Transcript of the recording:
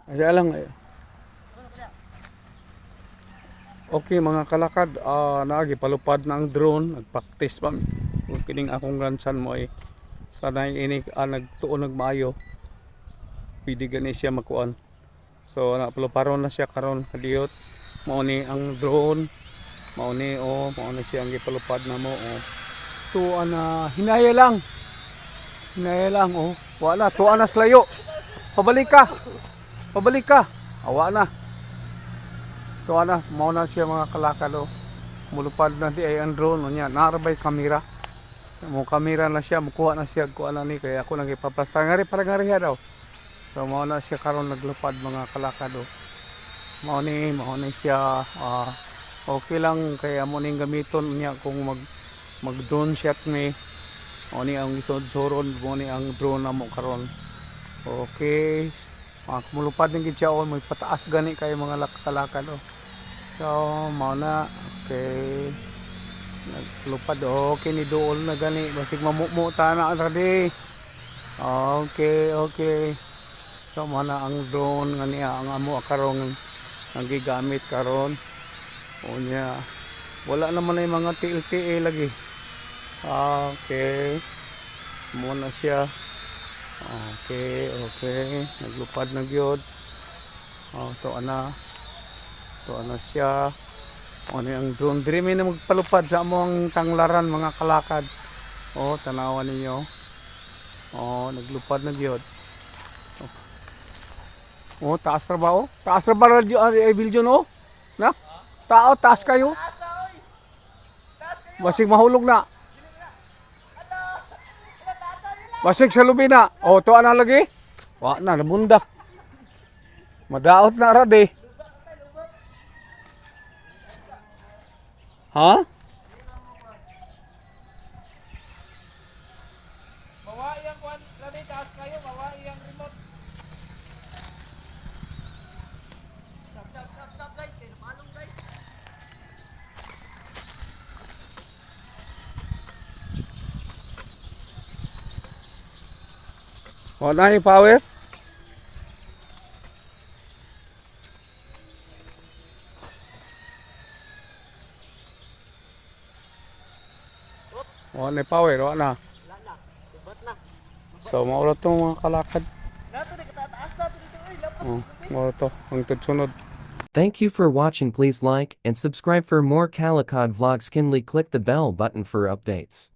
Asya lang. Okay mga kalakad, nagipalupad na ang drone, nagpractice pa. Kung kining akong grandson mo ay sanay ini nagtuon nagmaayo. Pwede gani siya makuan. So napaluparon na siya karon kadiyot. Mao ni ang drone, mao ni mao ni siya ang gipalupad na mo. So hinaya lang. Hinaya lang Wala tuwa na slayo. Pabalik ka. Pabalik ka. Awa na. So mao na siya mga kalakad mulupad na di ay ang drone niya narabay kamera mo kamera na siya mukuha na siya kuha na ni kaya ako nang ipaplasta nga rin para nga rin daw. So mao na siya karon naglupad mga kalakad mao ni siya okay lang kaya mo ning gamiton niya kung mag drone shot ni mao ni ang isod-soron mo ni ang drone na mo karon. Okay mulupad din gid siya may pataas gani kay mga kalakad So, mao na. Okay. Naglupad. Okay, ni dool na gani. Basig mamumuta na ready. Okay. So, mao na ang drone nga niya. Ang amo karong ang gigamit karon. Unya. Wala naman na yung mga TLTA lagi. Okay. Mao na siya. Okay. Naglupad na gyud. To ana siya ano ang drone dream na magpalupad sa among tanglaran mga kalakad tanawan ninyo naglupad na gyud taas ra ba taas ra ba Viljon na taas kayo basig mahulog na basig sa lubi na to ana lagi wa na nabundak madaot na ra de. Ha? Bawa yang kuan labi taas kayo, bawa yang remote. Sap guys, kay napalong guys. Wala yung power? Wala yung power, wala na. Tubat na. So, maula itong mga kalakad. Nato ni katataas na dito lapas. Maula ito, ang tudsunod. Thank you for watching. Please like and subscribe for more Calicod vlogs. Kindly click the bell button for updates.